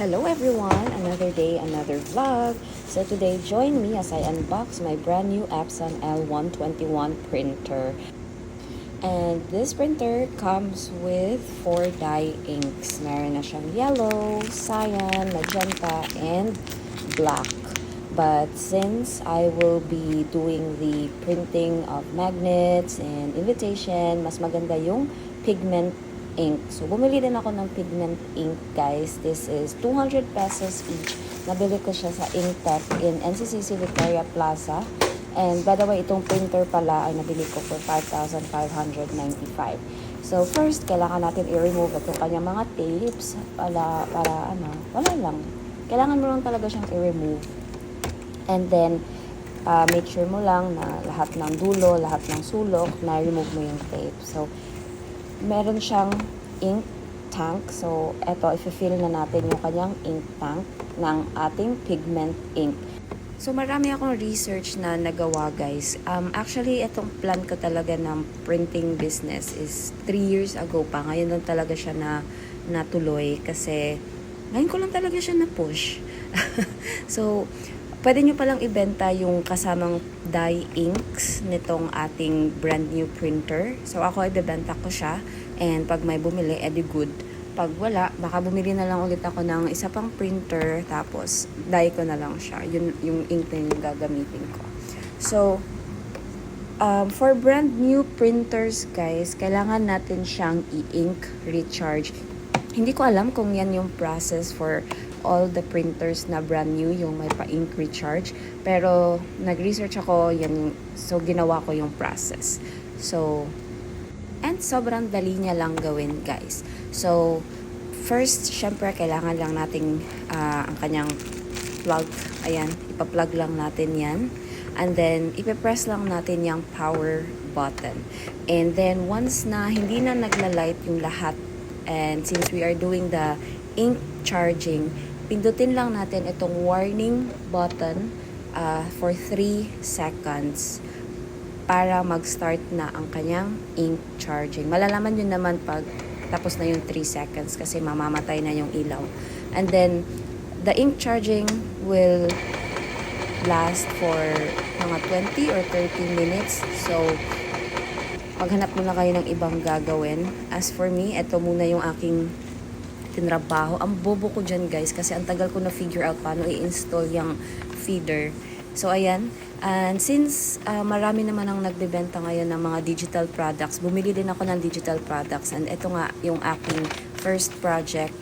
Hello everyone! Another day, another vlog. So today, join me as I unbox my brand new Epson L121 printer. And this printer comes with 4 dye inks. Meron na siyang yellow, cyan, magenta, and black. But since I will be doing the printing of magnets and invitation, mas maganda yung pigment ink. So, bumili din ako ng pigment ink, guys. This is 200 pesos each. Nabili ko siya sa Inktet in NCCC Victoria Plaza. And by the way, itong printer pala ay nabili ko for 5,595. So, first, kailangan natin i-remove itong kanyang mga tapes para wala lang. Kailangan mo lang talaga siyang i-remove. And then, make sure mo lang na lahat ng dulo, lahat ng sulok, na-remove mo yung tape. So, meron siyang ink tank. So, eto, i-fill na natin yung kanyang ink tank ng ating pigment ink. So, marami akong research na nagawa, guys. Actually, itong plan ko talaga ng printing business is 3 years ago pa. Ngayon lang talaga siya natuloy kasi ngayon ko lang talaga siya na-push. So, pwede nyo palang ibenta yung kasamang dye inks nitong ating brand new printer. So, ako ibebenta ko siya. And pag may bumili, edi good. Pag wala, baka bumili na lang ulit ako ng isa pang printer. Tapos, dye ko na lang siya. Yung ink na yung gagamitin ko. So, for brand new printers, guys, kailangan natin siyang i-ink recharge. Hindi ko alam kung yan yung process for all the printers na brand new, yung may pa-ink recharge. Pero, nag-research ako, so ginawa ko yung process. So, and sobrang dali niya lang gawin, guys. So, first, syempre, kailangan lang nating ang kanyang plug. Ayan, ipa-plug lang natin yan. And then, ipe-press lang natin yung power button. And then, once na hindi na nagla-light yung lahat, and since we are doing the ink charging, pindutin lang natin itong warning button for 3 seconds para mag-start na ang kanyang ink charging. Malalaman nyo naman pag tapos na yung 3 seconds kasi mamamatay na yung ilaw. And then, the ink charging will last for mga 20 or 30 minutes. So, maghanap muna kayo ng ibang gagawin. As for me, ito muna yung aking tinrabaho. Ang bobo ko dyan, guys, kasi ang tagal ko na figure out paano i-install yung feeder. So, ayan. And since marami naman ang nagbebenta ngayon ng mga digital products, bumili din ako ng digital products. And ito nga yung aking first project